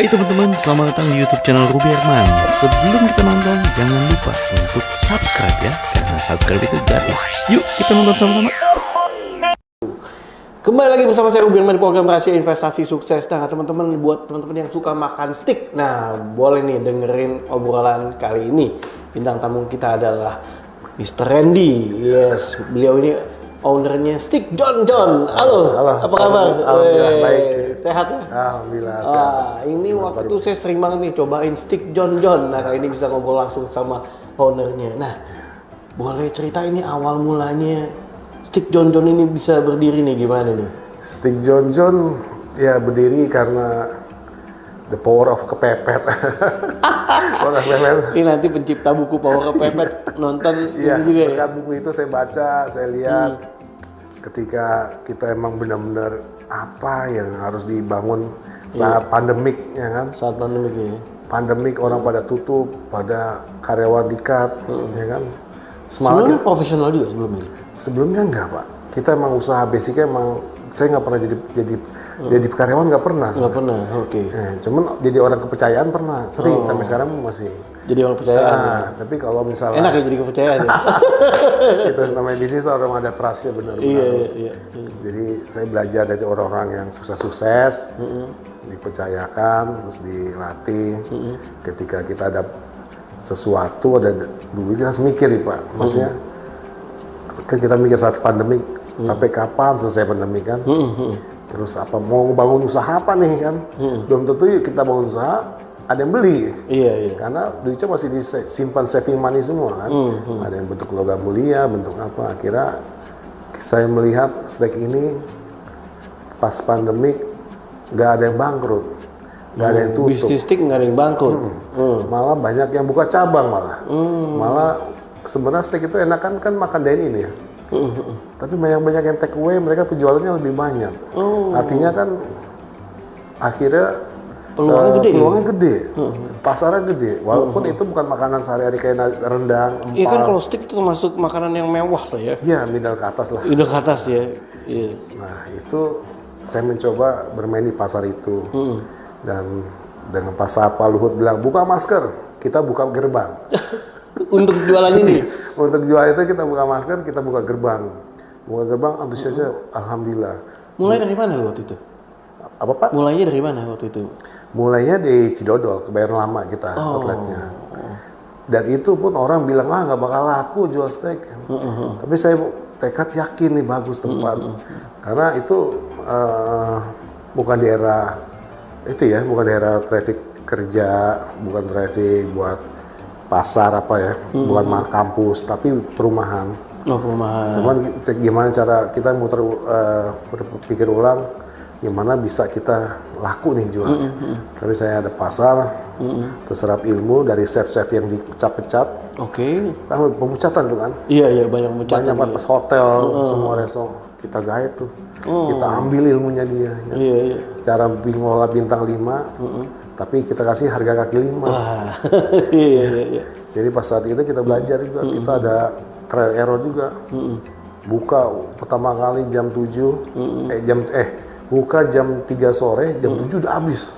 Hai teman-teman, selamat datang di YouTube channel Ruby Herman. Sebelum kita nonton, jangan lupa untuk subscribe ya, karena subscribe itu gratis. Yuk kita nonton sama-sama. Kembali lagi bersama saya Ruby Herman di program Rahasia Investasi Sukses. Nah teman-teman, buat teman-teman yang suka makan steak, nah boleh nih dengerin obrolan kali ini. Bintang tamu kita adalah Mr. Randy. Yes, beliau ini ownernya Steak Jon Jon. Halo, apa kabar? Alhamdulillah baik. Sehat ya? Alhamdulillah sehat. Ini waktu itu saya sering banget nih cobain Steak Jon Jon. Nah kali ini bisa ngobrol langsung sama ownernya. Nah, boleh cerita ini awal mulanya Steak Jon Jon ini bisa berdiri nih gimana nih? Steak Jon Jon ya berdiri karena the power of kepepet. Power of kepepet. Ini nanti pencipta buku Power Kepepet nonton Iya, ini juga ya? berkat buku itu saya baca, saya lihat ketika kita emang benar-benar apa yang harus dibangun saat pandemik, ya kan? Saat pandemi ya? Pandemik orang pada tutup, pada karyawan di-cut, ya kan? Sebelumnya profesional juga sebelumnya? Sebelumnya enggak, Pak. Kita emang usaha basicnya emang saya nggak pernah jadi karyawan, nggak pernah. Nggak pernah, oke. Cuman jadi orang kepercayaan pernah, sering sampai sekarang masih. Jadi orang kepercayaan. Tapi kalau misalnya Enak ya jadi kepercayaan ya? itu namanya bisnis, orang ada trustnya benar-benar. Iya. Jadi saya belajar dari orang-orang yang sukses, dipercayakan, terus dilatih. Ketika kita ada sesuatu, ada duit, kita harus mikir nih, Pak. Maksudnya kan kita mikir saat pandemi, sampai kapan selesai pandemi kan? Terus apa mau bangun usaha apa nih kan? Belum tentu kita bangun usaha ada yang beli. Iya. Karena duitnya masih disimpan saving money semua kan. Ada yang bentuk logam mulia, bentuk apa. Akhirnya saya melihat steak ini pas pandemik nggak ada yang bangkrut, nggak ada yang tutup. Bisnis steak nggak ada yang bangkrut. Malah banyak yang buka cabang malah. Malah sebenarnya steak itu enakan kan makan dine-in ya. Tapi banyak yang take away, mereka penjualannya lebih banyak. Artinya kan akhirnya peluangnya gede, pasarnya gede. Walaupun itu bukan makanan sehari-hari kayak rendang, empal. Iya kan kalau steak itu termasuk makanan yang mewah lah ya. Iya, middle ke atas lah. Udah ke atas ya. Iya. Nah itu saya mencoba bermain di pasar itu. Dan dengan pas Pak Luhut bilang buka masker, kita buka gerbang. Untuk jualan ini? Untuk jual itu kita buka masker, kita buka gerbang. Buka gerbang, antusiasnya alhamdulillah. Mulai dari mana waktu itu? Apa Pak? Mulainya dari mana waktu itu? Mulainya di Cidodol, Kebayoran Lama kita outletnya. Dan itu pun orang bilang, nggak bakal laku jual steak. Tapi saya tekad yakin nih bagus tempat. Karena itu bukan daerah, itu ya, bukan daerah traffic kerja, bukan traffic buat pasar apa ya, bukan kampus, tapi perumahan. Perumahan. Cuman gimana cara kita muter berpikir ulang, gimana bisa kita laku nih jual. Tapi saya ada pasar, terserap ilmu dari chef-chef yang dipecat-pecat. Oke. Kan pemucatan tuh kan. Iya, banyak pemecatan. Banyak pas hotel, semua restoran kita gait tuh. Kita ambil ilmunya dia. Ya. Iya. Cara mengolah bintang 5. Tapi kita kasih harga kaki 5. Wah, iya. Jadi pas saat itu kita belajar juga, kita ada trial error juga. Buka pertama kali jam 7, buka jam 3 sore, jam 7 udah habis.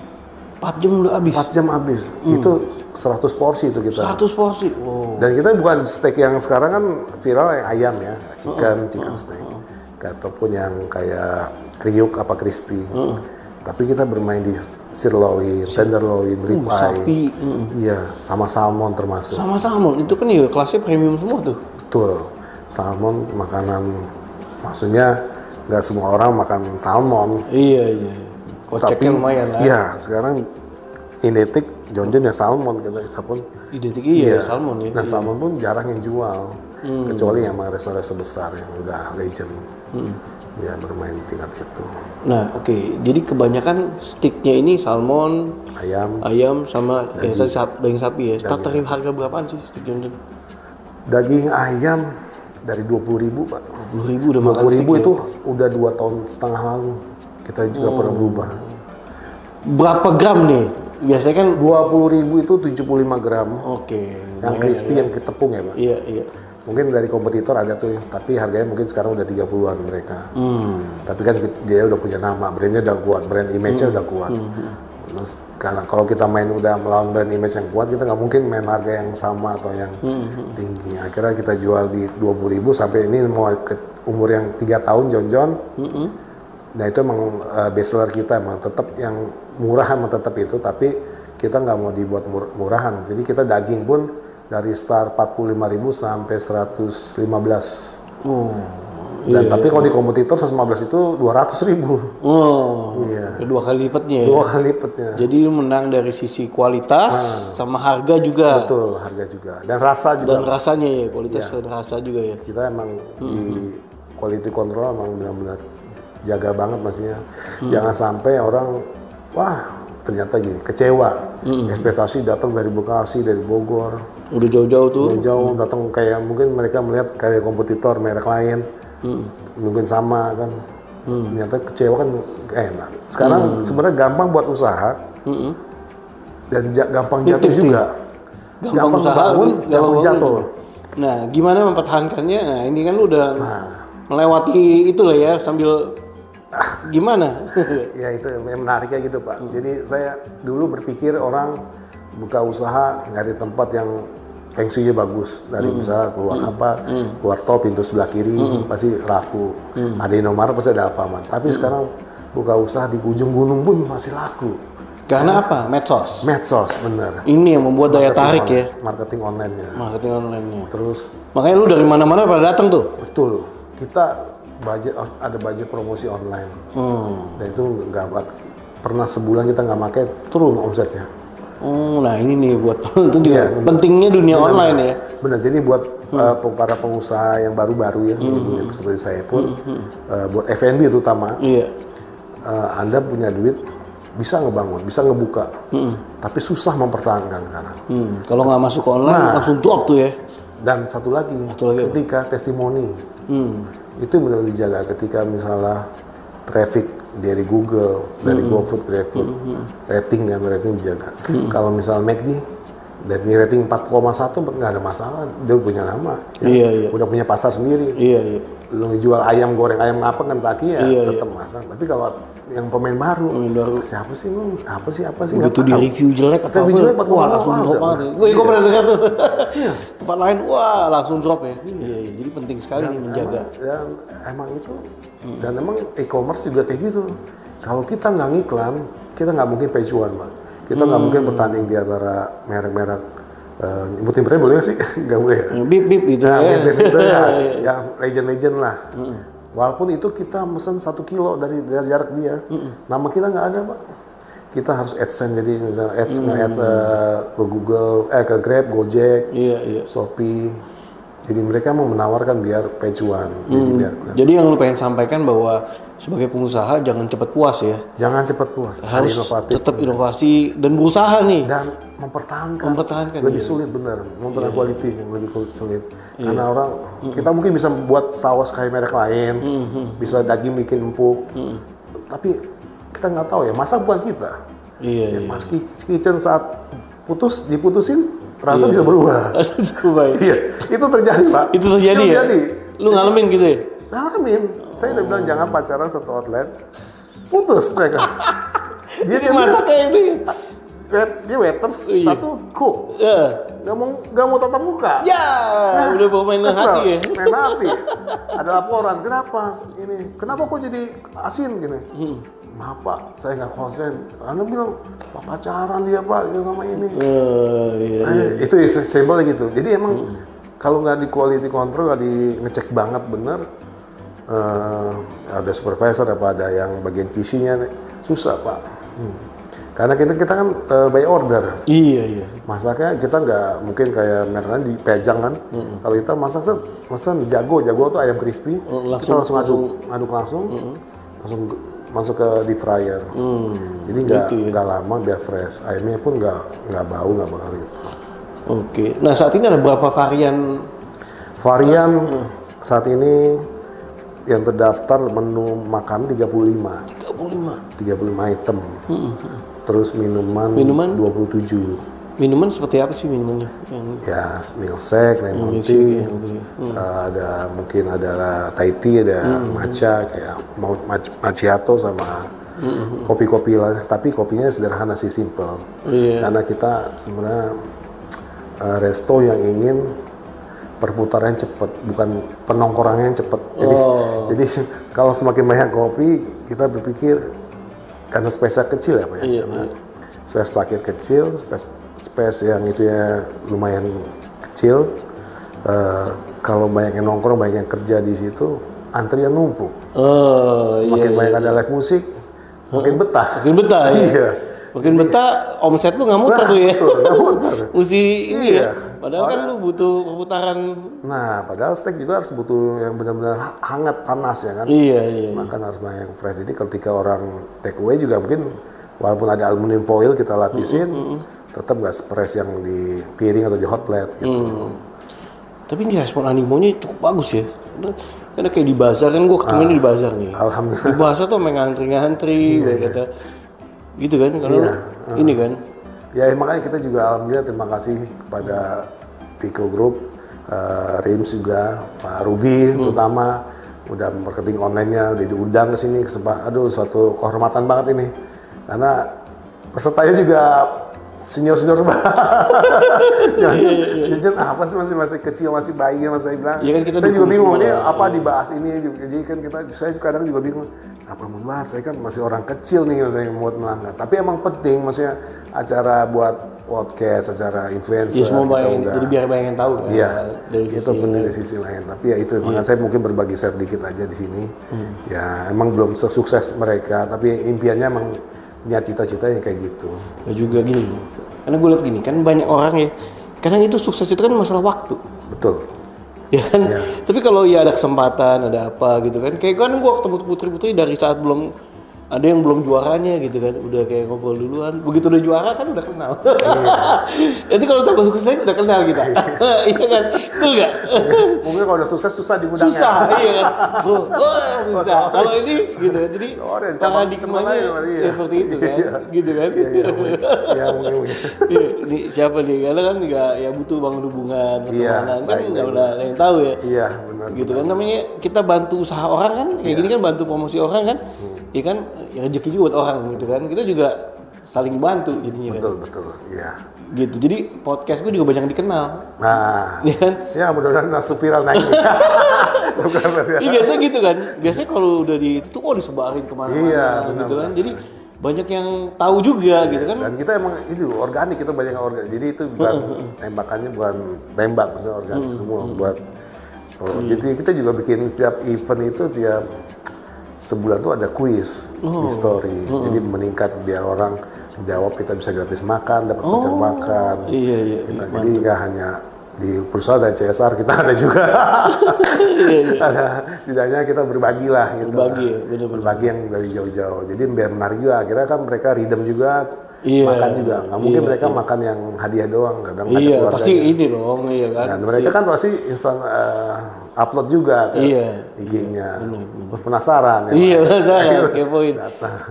4 jam udah habis? 4 jam habis. Itu 100 porsi itu kita. 100 porsi? Wow. Dan kita bukan steak yang sekarang kan viral yang ayam ya, chicken steak. Ataupun yang kayak kriuk apa crispy. Tapi kita bermain di sirloin, tenderloin, ribeye, sapi. Iya, sama salmon termasuk. Sama salmon, itu kan ya kelasnya premium semua tuh. Betul, salmon makanan, maksudnya nggak semua orang makan salmon. Iya. Koceknya lumayan lah. Iya, sekarang identik Jon Jon ya salmon kita pun. Identik iya, salmon ya. Dan salmon pun jarang yang jual, kecuali yang restoran besar yang udah legend. Ya bermain tingkat itu. Nah, oke. Jadi kebanyakan steaknya ini salmon, ayam sama daging sapi ya. Starter harga berapaan sih steak Jon Jon? Daging ayam dari 20.000 Pak. 20.000 udah makan steak. 20.000 itu udah 2 tahun setengah lalu. Kita juga pernah berubah. Berapa gram nih? Biasanya kan 20.000 itu 75 gram. Oke. Yang crispy, yang ketepung ya Pak. Iya. Mungkin dari kompetitor ada tuh, tapi harganya mungkin sekarang udah 30-an mereka. Tapi kan dia udah punya nama, brandnya udah kuat, brand image-nya udah kuat. Terus, karena kalau kita main udah melawan brand image yang kuat, kita nggak mungkin main harga yang sama atau yang tinggi. Akhirnya kita jual di 20.000 sampai ini mau ke umur yang 3 tahun John. Nah itu emang bestseller kita, emang tetap yang murah emang tetap itu, tapi kita nggak mau dibuat murahan. Jadi kita daging pun dari start 45.000 sampai 115. Dan tapi kalau di kompetitor 115 itu 200.000. Iya. Kedua kali lipatnya. Dua kali lipatnya. Jadi lu menang dari sisi kualitas sama harga juga. Betul, harga juga. Dan rasa juga. Dan rasanya ya, kualitas dan rasa juga ya. Kita emang di quality control emang benar-benar jaga banget maksudnya. Jangan sampai orang, wah ternyata gini, kecewa. Ekspektasi datang dari Bekasi, dari Bogor. Udah jauh-jauh tuh. Jauh datang kayak mungkin mereka melihat kayak kompetitor merek lain. Mungkin sama kan. Ternyata kecewa kan enak. Sekarang sebenarnya gampang buat usaha. Dan gampang jatuh juga. Gampang usaha, bangun, gampang jatuh. Nah, gimana mempertahankannya? Nah, ini kan lu udah melewati itu lah ya, sambil gimana? Ya itu yang menariknya gitu Pak. Jadi saya dulu berpikir orang buka usaha nyari tempat yang feng shui-nya bagus, dari misalnya keluar tol pintu sebelah kiri pasti laku, ada Indomaret pasti ada Alfamart. Tapi sekarang buka usaha di ujung gunung pun masih laku. Karena apa? Medsos. Medsos, bener. Ini yang membuat daya tarik ya. Marketing online-nya. Marketing online-nya. Terus makanya lu dari mana-mana pada datang tuh. betul. Kita ada budget promosi online. Dan itu nggak pernah sebulan kita nggak pakai turun omsetnya. Nah ini nih buat itu juga pentingnya dunia online ya. Benar, jadi buat para pengusaha yang baru-baru ya, seperti saya pun, buat F&B terutama, Anda punya duit, bisa ngebangun, bisa ngebuka, tapi susah mempertahankan sekarang. Kalau nggak masuk ke online, langsung drop tuh ya. Dan satu lagi ketika testimoni, itu benar dijaga ketika misalnya traffic dari Google, dari GoFood, GrabFood, rating dan rating dijaga. Kalau misalnya McD, dari rating 4,1 nggak ada masalah, dia punya nama, udah punya pasar sendiri. Lu jual ayam goreng, ayam apa kan taki ya tetap masalah. Tapi kalau yang pemain baru, siapa sih lu? Apa sih? Begitu di review jelek atau apa? Wah langsung drop banget. Gue pernah dengar tuh. Tempat lain, wah langsung drop ya. Jadi penting sekali nih menjaga. Dan emang itu. Dan emang e-commerce juga kayak gitu. Kalau kita nggak ngiklan, kita nggak mungkin page one, Pak. Kita nggak mungkin bertanding di antara merek-merek. Nyebutin brand boleh nggak sih? Nggak boleh ya? Bip gitu ya. Bip itu ya. Yang legend-legend lah. Walaupun itu kita mesen 1 kilo dari jarak dia. Nama kita nggak ada, Pak. Kita harus AdSense, jadi misalnya ads ke Google, ke Grab, Gojek, Shopee. Jadi mereka mau menawarkan biar page one. Jadi yang lu pengen sampaikan bahwa sebagai pengusaha jangan cepat puas ya. Jangan cepat puas. Harus inovatif, tetap inovasi dan berusaha nih. Dan mempertahankan. Lebih sulit benar. Mempertahankan quality yang lebih sulit. Karena orang kita mungkin bisa buat saus kayak merek lain, bisa daging bikin empuk. Tapi kita nggak tahu ya, masak bukan kita. Mas Kitchen saat diputusin rasa bisa berubah. Iya, itu terjadi Pak. Itu terjadi ya? Lu ngalamin gitu ya? Ngalamin. Saya udah bilang jangan pacaran satu outlet, putus mereka. Dia masak kayak ini. Dia waiters, satu cook. Gak mau tatap muka. Udah bawa main hati ya? Main hati. Ada laporan, kenapa kok jadi asin gini? Maaf Pak, saya nggak konsen. Anda bilang, Pak pacaran dia Pak, sama ini. Itu simpel gitu. Jadi emang kalau nggak di quality control, nggak di ngecek banget bener, ada supervisor apa ada yang bagian kisinya, susah Pak. Karena kita kan by order. Masaknya kita nggak mungkin kayak mereka di pejang kan. Kalau kita masak pesan jago tuh ayam crispy, kita langsung aduk langsung masuk ke deep fryer. Jadi nggak lama biar fresh. Ayamnya pun nggak bau, nggak bakal gitu. Oke. Nah saat ini ada berapa varian? Saat ini yang terdaftar menu makan 35 item. Terus minuman 27. Minuman seperti apa sih minumannya? Ya milkshake, lemon tea, mungkin ada Thai tea, ada matcha kayak macchiato sama kopi-kopi lah, tapi kopinya sederhana sih, simple. Karena kita sebenarnya resto yang ingin perputaran cepat, bukan penongkrongan cepat. Jadi kalau semakin banyak kopi, kita berpikir karena space kecil ya Pak ya. Space parkir kecil, space yang itu ya lumayan kecil. Kalau banyak yang nongkrong, banyak yang kerja di situ, antrian numpuk. Semakin banyak ada live musik, makin betah. Makin betah ya. Iya. Makin betah, omset lu nggak muter tuh ya. Nggak muter. Mesti ini ya. Padahal kan lu butuh perputaran. Nah, padahal steak juga harus butuh yang benar-benar hangat, panas ya kan. Iya. Makan harus banyak yang fresh. Jadi ketika orang take away juga mungkin walaupun ada aluminium foil kita lapisin, tetap nggak fresh yang di piring atau di hot plate gitu. Tapi ini respon animonya cukup bagus ya. Karena kayak di bazar kan, gue ketemu di bazar nih. Alhamdulillah. Di bazar tuh main ngantri, kata gitu kan, karena ini kan. Ya makanya kita juga alhamdulillah terima kasih kepada Pico Group, Rims juga, Pak Ruby terutama udah marketing online-nya, udah diundang ke sini, aduh suatu kehormatan banget ini. Karena pesertanya juga senior banget. Jajan apa sih masih kecil, masih bayi, masih saya bilang. Ya kan, saya juga bingung ini apa dibahas ini. Jadi kan saya kadang juga bingung apa mau bahas. Saya kan masih orang kecil nih yang mau melanggar. Tapi emang penting, maksudnya acara buat podcast, acara influencer. Ya semua banyak, jadi biar banyak yang tahu kan. Iya, dari itu penting dari sisi lain. Tapi ya itu, makanya saya mungkin berbagi share dikit aja di sini. Ya emang belum sesukses mereka, tapi impiannya emang punya cita-cita yang kayak gitu. Ya juga gini, karena gue lihat gini, kan banyak orang ya, kadang itu sukses itu kan masalah waktu. Betul. Ya kan? Ya. Tapi kalau ya ada kesempatan, ada apa gitu kan, kayak kan gue ketemu putri-putri dari saat belum, ada yang belum juaranya gitu kan, udah kayak ngobrol duluan, begitu udah juara kan udah kenal. Itu kalau tambah sukses udah kenal kita. Iya kan? Betul nggak? Mungkin kalau udah sukses susah diundangnya. Susah, iya kan? Wah susah. Kalau ini gitu, jadi tangan di kemana seperti itu kan, gitu kan? Iya mungkin. Ini siapa nih? Karena kan nggak ya butuh bangun hubungan, pertemanan kan nggak ada yang tahu ya. Iya benar. Gitu kan, namanya kita bantu usaha orang kan, kayak gini kan bantu promosi orang kan, ya kan, ya rezeki juga buat orang gitu kan. Kita juga saling bantu jadinya kan. Betul, iya. Gitu, jadi podcast gue juga banyak dikenal. Nah, ya kan? Ya mudah-mudahan langsung viral naik. Iya biasanya gitu kan. Biasanya kalau udah di itu tuh disebarin kemana-mana gitu kan. Jadi banyak yang tahu juga gitu kan. Dan kita emang itu organik, kita banyak organik. Jadi itu bukan tembakannya bukan tembak, maksudnya organik semua buat. Jadi kita juga bikin setiap event itu tiap sebulan tuh ada kuis di story. Jadi meningkat biar orang jawab, kita bisa gratis makan, dapat voucher makan. Iya. Jadi nggak hanya di perusahaan dan CSR, kita ada juga. Ada, tidaknya kita berbagi lah gitu. Berbagi, benar-benar. Berbagi yang dari jauh-jauh. Jadi biar menarik juga. Akhirnya kan mereka redeem juga, makan juga. Nggak mungkin mereka makan yang hadiah doang. Kadang iya, pasti ini dong, iya kan. Dan mereka kan pasti instan upload juga ke IG-nya. Penasaran ya. Iya, penasaran, kepoin.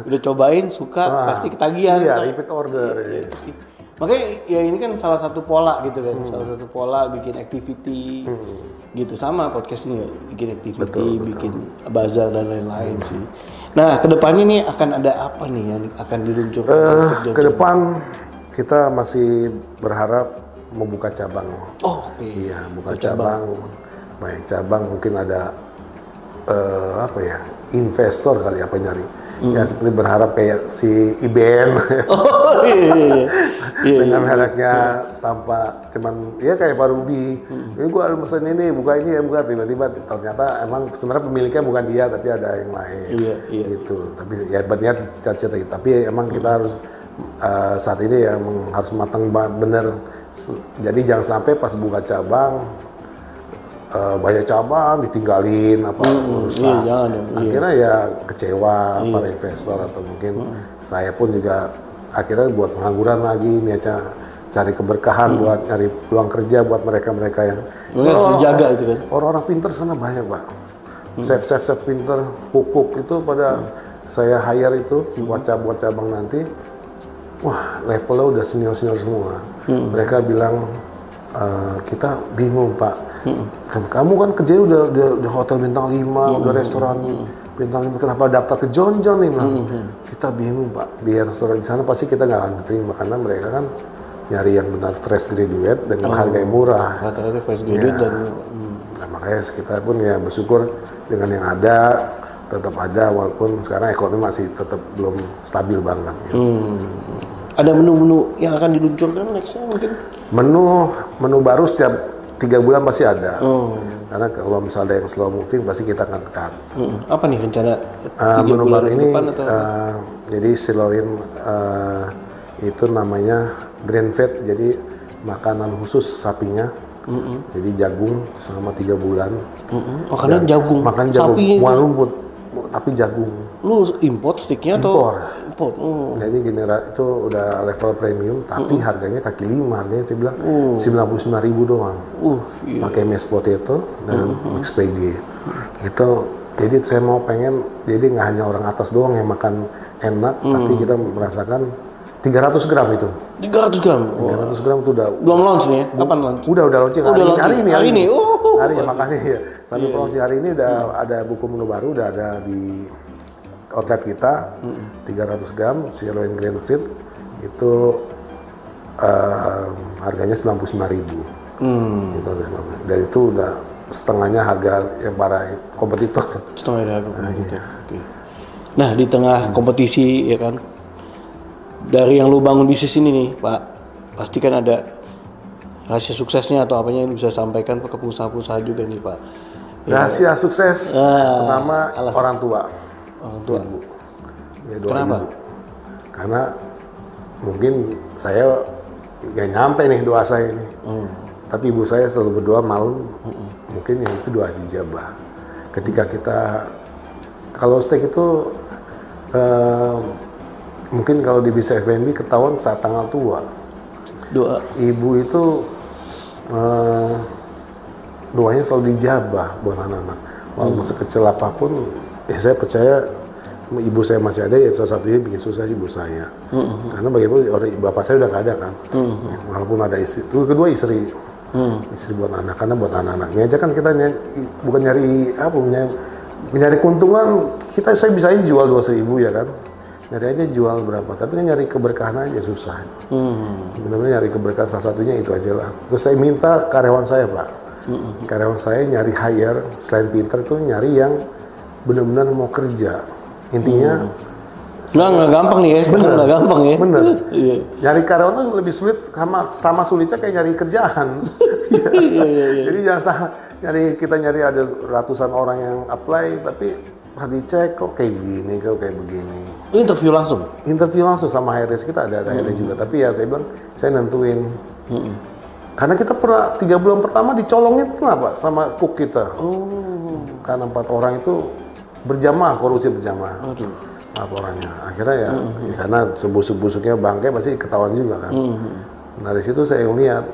Udah cobain, suka, pasti ketagihan. Iya, repeat order. Itu sih. Makanya ya ini kan salah satu pola gitu kan, salah satu pola bikin activity gitu, sama podcast ini bikin activity, bikin bazar dan lain-lain sih. Nah kedepannya nih akan ada apa nih yang akan diluncurkan? Kedepan kita masih berharap membuka cabang. Oh oke. Iya, buka cabang. Banyak cabang, mungkin ada investor kali apa nyari. Ya seperti berharap kayak si IBM. Oh iya. Dengan mereknya tanpa cuman ya kayak Pak Ruby. Ini gua mesen ini, buka ini ya, buka, tiba-tiba ternyata emang sebenarnya pemiliknya bukan dia tapi ada yang lain. Iya. Gitu. Tapi ya berniat cita-cita, tapi emang kita harus saat ini ya harus matang bener. Jadi jangan sampai pas buka cabang banyak cabang ditinggalin apa rusak. Iya, jangan dong. Akhirnya ya kecewa para investor atau mungkin saya pun juga akhirnya buat pengangguran lagi, niatnya cari keberkahan buat nyari peluang kerja buat mereka-mereka yang harus dijaga itu kan. Orang-orang pinter sana banyak, Pak. Chef pinter, cook itu pada saya hire itu buat cabang nanti. Wah, levelnya udah senior semua. Mereka bilang kita bingung, Pak. Kamu kan kerja udah hotel bintang 5, udah restoran bintang 5 kenapa daftar ke John nih bilang. Kita bingung Pak, di restoran di sana pasti kita nggak akan terima karena mereka kan nyari yang benar fresh graduate dengan harga yang murah. Rata-rata fresh graduate dan Nah, makanya kita pun ya bersyukur dengan yang ada, tetap ada walaupun sekarang ekonomi masih tetap belum stabil banget. ada menu-menu yang akan diluncurkan nextnya mungkin? Menu baru setiap 3 bulan pasti ada. Karena kalau misalnya ada yang slow moving pasti kita akan tekan. Apa nih rencana 3 Menu bulan baru ke ini depan atau? jadi sirloin itu namanya grain fed, jadi makanan khusus sapinya. Jadi jagung selama 3 bulan. Makannya jagung, Makan jagung, sapi. bukan rumput, tapi jagung. Lu import sticknya atau? Impor. Import. Nah ini itu udah level premium, tapi harganya kaki 5, harganya saya bilang 99.000 doang. Iya. Pakai mashed potato dan mix PG. Itu jadi saya mau pengen, jadi nggak hanya orang atas doang yang makan enak, tapi kita merasakan 300 gram itu. 300 gram? 300 gram itu udah Belum launch nih ya? Kapan launch? udah launching Udah launching. hari ini. Hari ini? Hari ini, makanya ya. Sambil promosi hari ini udah ada buku menu baru, udah ada di outlet kita. 300 gram sirloin grain fed itu harganya 99.000. Gitu, dan itu udah setengahnya harga yang para kompetitor. Setengah dari harga kompetitor. Oke. Nah, di tengah kompetisi ya kan, dari yang lu bangun bisnis ini nih, Pak, pasti kan ada rahasia suksesnya atau apanya yang bisa sampaikan ke pengusaha-pengusaha juga nih, Pak. Rahasia sukses pertama orang tua. Orang tua. Ibu. Ya, doa Kenapa? ibu. Karena mungkin saya nggak nyampe nih doa saya ini. Tapi ibu saya selalu berdoa malam. Mungkin yang itu doa ijabah. Ketika kita kalau steak itu mungkin kalau di bisa F&B ketahuan saat tanggal tua. Doa. Ibu itu doanya selalu dijabah buat anak-anak. Walaupun sekecil apapun, ya saya percaya ibu saya masih ada, ya salah satunya bikin susah ibu saya. Karena bagaimana orang bapak saya udah nggak ada kan. Walaupun ada istri, itu kedua istri. Istri buat anak, karena buat anak-anaknya aja kan kita bukan nyari apa, nyari keuntungan. Saya bisa aja jual 2.000 ya kan. Nyari aja jual berapa, tapi kan nyari keberkahan aja susah. Benar-benar nyari keberkahan, salah satunya itu aja lah. Terus saya minta karyawan saya Pak, karyawan saya nyari hire, selain pinter tuh nyari yang benar-benar mau kerja. Intinya, nggak gampang nih ya, sekarang nggak gampang ya. bener. Iya. Nyari karyawan tuh lebih sulit, sama sulitnya kayak nyari kerjaan. Jadi jangan salah, kita nyari ada ratusan orang yang apply, tapi pas dicek kok kayak begini, kok kayak begini. Lu interview langsung? Interview langsung sama HRS kita, ada HRS juga, tapi ya saya bilang saya nentuin. Karena kita pernah 3 bulan pertama dicolongin kenapa sama cook kita. Karena 4 orang itu berjamaah, korupsi berjamaah. Laporannya. Akhirnya ya karena sebusuk-busuknya bangkai pasti ketahuan juga kan. Nah dari situ saya lihat,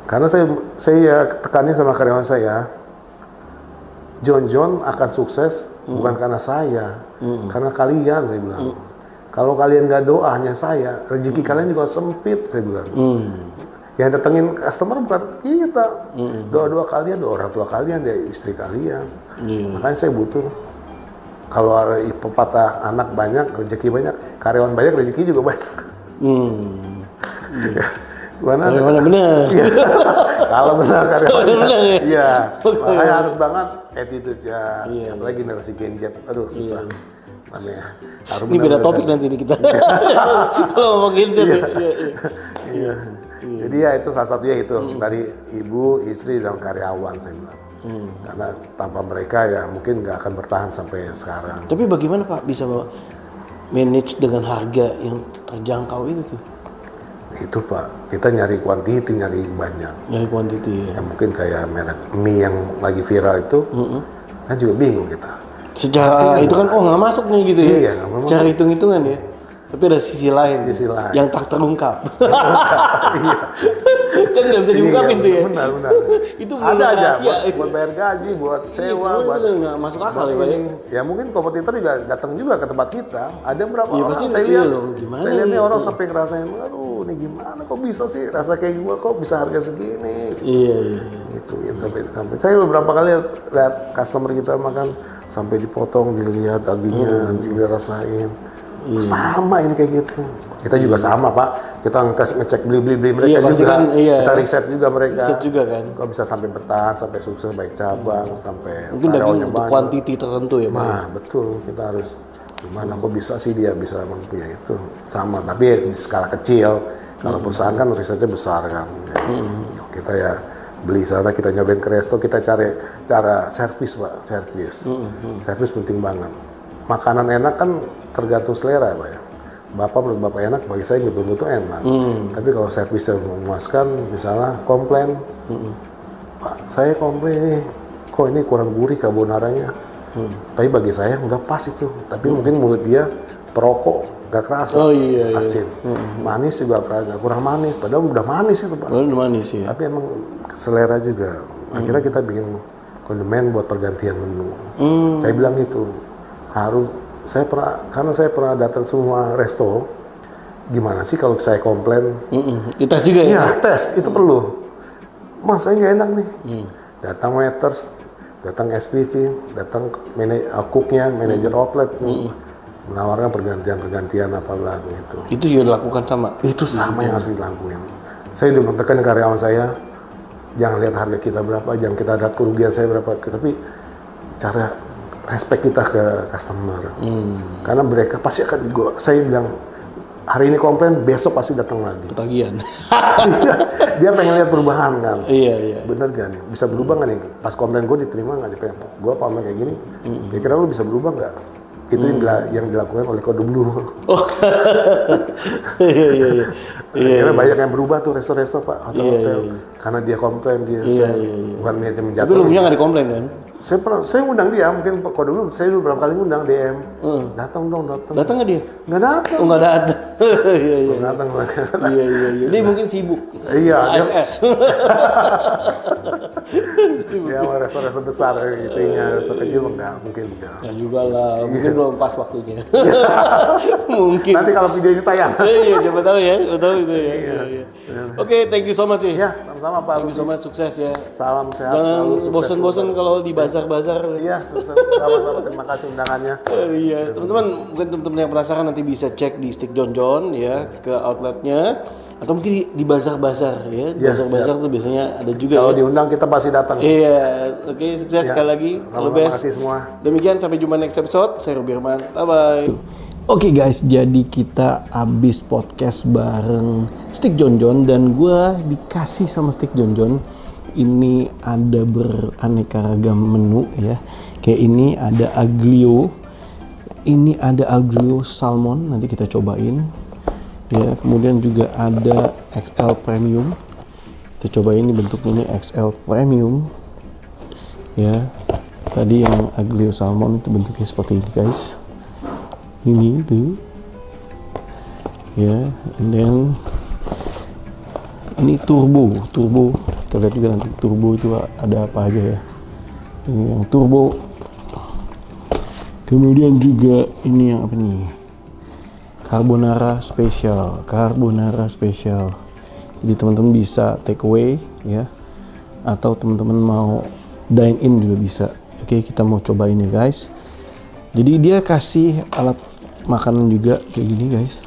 karena saya tekannya sama karyawan saya, John akan sukses bukan karena saya, karena kalian, saya bilang. Kalau kalian nggak doa hanya saya, rezeki kalian juga sempit, saya bilang. Yang datengin customer bukan kita, doa kalian, doa orang tua kalian, dari istri kalian. Makanya saya butuh. Kalau ada pepatah anak banyak, rezeki banyak, karyawan banyak, rezeki juga banyak. Gimana? Benar. Kalau benar karyawan. Iya. Makanya Makanya harus banget attitude-nya. Apalagi generasi Gen Z. Aduh susah. Namanya. Ini beda topik nanti nih kita. Kalau ngomongin Gen Z. Iya. Jadi ya itu salah satunya itu dari ibu, istri, dan karyawan saya bilang. Karena tanpa mereka ya mungkin nggak akan bertahan sampai sekarang. Tapi bagaimana Pak bisa manage dengan harga yang terjangkau itu tuh? Itu Pak, kita nyari kuantiti, nyari banyak. Nyari kuantiti ya. Ya mungkin kayak merek mie yang lagi viral itu, kan juga bingung kita. Secara itu kan nggak masuk nih gitu ya. Iya, nggak masuk. Secara hitung-hitungan ya. Tapi ada sisi lain. Sisi lain. Yang tak terungkap. Iya. Kan nggak bisa diungkapin tuh ya. Benar. Itu Ada aja rahasia. buat bayar gaji, buat sewa, buat nggak masuk akal ya Pak ya. Ya mungkin kompetitor juga datang juga ke tempat kita. Ada berapa Iya, orang pasti saya iya lihat. loh, gimana Saya lihat nih nih? orang sampai ngerasain, aduh ini gimana kok bisa sih rasa kayak gua, kok bisa harga segini. Iya. Gituin sampai. Saya beberapa kali lihat customer kita makan sampai dipotong, dilihat dagingnya, dirasain. Sama ini kayak gitu. Kita juga sama Pak. Kita ngecek beli mereka Iya, pasti juga. kan, iya. Kita riset juga mereka. Riset juga kan. Kok bisa sampai bertahan, sampai sukses baik cabang, sampai Mungkin daging karyawannya untuk banyak. kuantiti tertentu ya Pak. Nah, betul. Kita harus gimana kok bisa sih dia bisa mempunyai itu. Sama, tapi ya di skala kecil. Kalau perusahaan kan risetnya besar kan. Kita ya beli sana, kita nyobain ke resto, kita cari cara servis Pak, servis. Servis penting banget. Makanan enak kan tergantung selera Pak ya. Menurut Bapak enak, bagi saya belum tentu enak. Tapi kalau servisnya memuaskan, misalnya komplain, Pak saya komplain, kok ini kurang gurih carbonaranya. Tapi bagi saya udah pas itu. Tapi mungkin mulut dia perokok, gak kerasa, asin. Manis juga kurang manis, padahal udah manis itu Pak. Udah manis ya. Tapi emang selera juga. Akhirnya kita bikin kondimen buat pergantian menu. Saya bilang gitu, karena saya pernah datang semua resto, gimana sih kalau saya komplain? Dites juga ya? Iya, tes, itu perlu. Mas, saya nggak enak nih. Datang waiters, datang SPV, datang cooknya, manajer outlet, menawarkan pergantian apalah gitu. Itu juga dilakukan sama? Itu sama yang harus dilakuin. Saya udah menekan karyawan saya, jangan lihat harga kita berapa, jangan kita lihat kerugian saya berapa, tapi cara respect kita ke customer. Karena mereka pasti akan, saya bilang, hari ini komplain, besok pasti datang lagi. Ketagihan. Dia pengen lihat perubahan kan. Iya. Bener kan? Bisa berubah nggak nih? Pas komplain gue diterima nggak? Dia pengen, gue pamit kayak gini, kira-kira lu bisa berubah nggak? Itu yang dilakukan oleh Kode Blue. Iya. Karena banyak yang berubah tuh resto-resto Pak, hotel-hotel. Karena dia komplain, bukan niatnya menjatuhkan. Tapi lu punya nggak dikomplain kan? Saya undang dia, mungkin Kode Blue, saya dulu berapa kali ngundang DM. Datang. Datang nggak dia? Nggak datang. Oh nggak datang. Iya. Datang. Iya. Dia mungkin sibuk. Iya. ASS. Dia mau resto-resto besar, itunya resto kecil enggak, mungkin enggak. Ya juga lah, mungkin belum pas waktunya. Mungkin. Nanti kalau video ini tayang. Iya, siapa tahu ya, siapa tahu itu ya. Iya. Oke, thank you so much ya. Ya, sama-sama Pak. Thank you so much, sukses ya. Salam sehat. Jangan selalu, sukses bosen-bosen selalu. kalau di bazar-bazar. Iya, sukses. Sama-sama. Terima kasih undangannya. Iya, teman-teman, mungkin teman-teman yang penasaran nanti bisa cek di Stick John John ya ke outletnya, atau mungkin di bazar-bazar ya. Di Iya, bazar-bazar tuh biasanya ada juga Kalau ya. diundang kita pasti datang. Iya, oke, sukses sekali lagi. All the Terima best. kasih semua. Demikian, sampai jumpa next episode. Saya Ruby Herman. Bye-bye. Oke guys, jadi kita abis podcast bareng Stick John John dan gue dikasih sama Stick John John. Ini ada beraneka ragam menu ya. Kayak ini ada aglio. Ini ada aglio salmon, nanti kita cobain. Ya, kemudian juga ada XL premium. Kita cobain, ini bentuknya ini XL premium. Ya. Tadi yang aglio salmon itu bentuknya seperti ini guys. Ini tuh ya, and then ini turbo kita lihat juga nanti turbo itu ada apa aja ya. Ini yang turbo, kemudian juga ini yang apa nih, carbonara spesial. Jadi teman-teman bisa take away ya, atau teman-teman mau dine in juga bisa. Oke, kita mau cobain ya guys. Jadi dia kasih alat makanan juga kayak gini guys,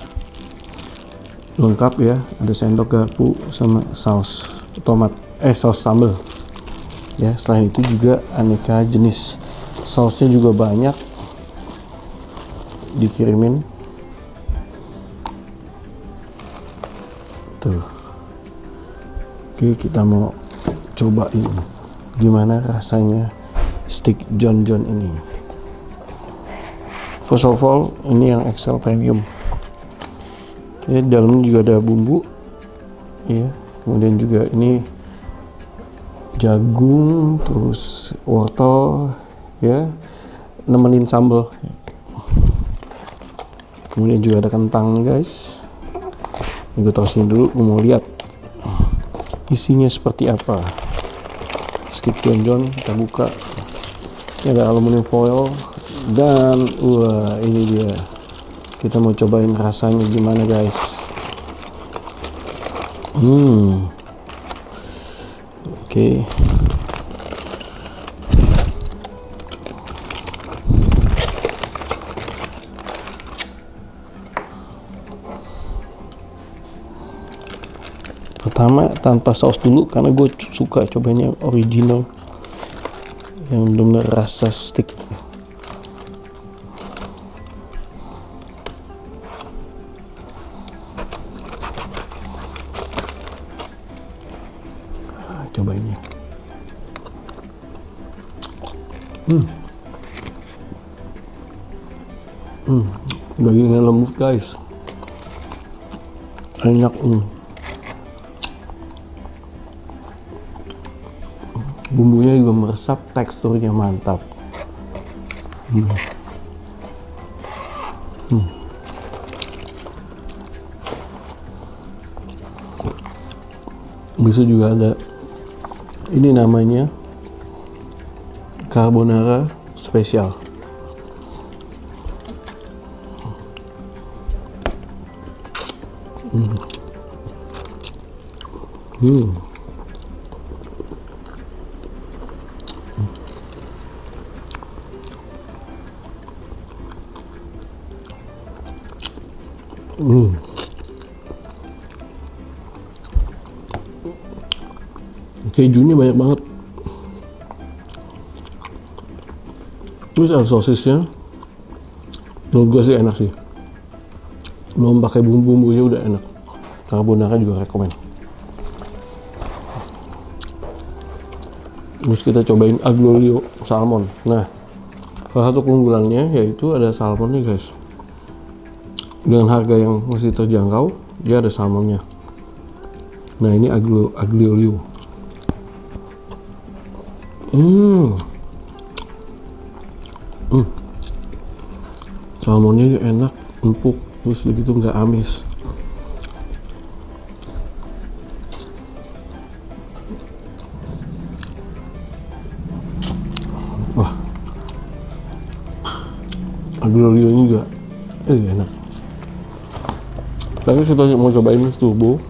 lengkap ya, ada sendok garpu sama saus tomat, saus sambal ya. Selain itu juga aneka jenis sausnya juga banyak dikirimin tuh. Oke, kita mau cobain gimana rasanya Stick John John ini. First of all, ini yang XL premium. Ya, dalamnya juga ada bumbu. Ya, kemudian juga ini jagung, terus wortel, ya, nemenin sambal. Kemudian juga ada kentang, guys. Ini gue taruh sini dulu, gue mau lihat isinya seperti apa. Stick John John, kita buka. Ini ada aluminium foil. Dan wah, ini dia, kita mau cobain rasanya gimana guys. Oke. pertama tanpa saus dulu karena gue suka cobain yang original, yang benar-benar rasa steak. Cobainnya. Dagingnya lembut guys, enak. Bumbunya juga meresap, teksturnya mantap. Bisa juga ada ini namanya carbonara spesial. Kejunya banyak banget. Terus ada sosisnya. Menurut gue sih enak sih. Belum pakai bumbu-bumbunya udah enak. Carbonara juga rekomen. Terus kita cobain aglio olio salmon. Nah, salah satu keunggulannya yaitu ada salmonnya guys. Dengan harga yang masih terjangkau, dia ada salmonnya. Nah, ini aglio olio. Salmonnya enak, empuk, terus begitu nggak amis. Wah, aglio olionya juga enak. Tapi kita mau cobain turbo.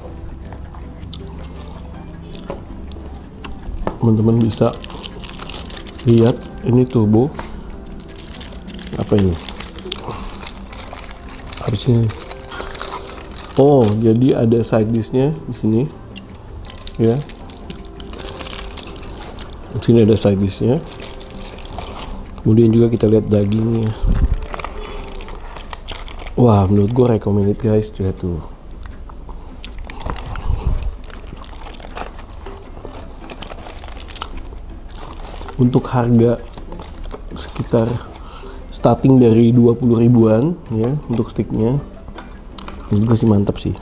Teman-teman bisa lihat ini turbo. Apa ini? Harusnya. Oh, jadi ada side dishnya di sini, ya. Di sini ada side dishnya. Kemudian juga kita lihat dagingnya. Wah, menurut gue recommended guys, lihat tuh. Untuk harga sekitar starting dari 20 ribuan ya untuk sticknya, ini juga sih mantap sih.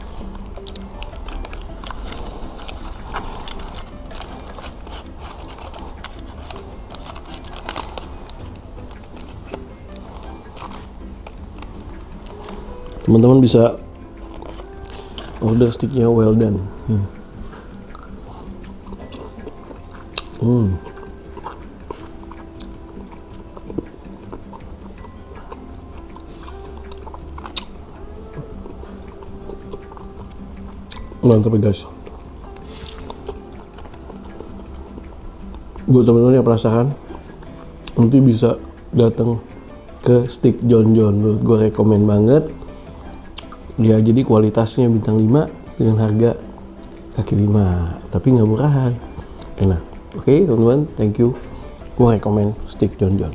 Teman-teman bisa order sticknya well done. Mantap guys. Buat teman-teman yang penasaran, nanti bisa datang ke Steak Jon Jon. Menurut gue rekomen banget. Ya, jadi kualitasnya bintang 5 dengan harga kaki 5, tapi nggak murahan, enak. Oke teman-teman, thank you. Gue rekomen Steak Jon Jon.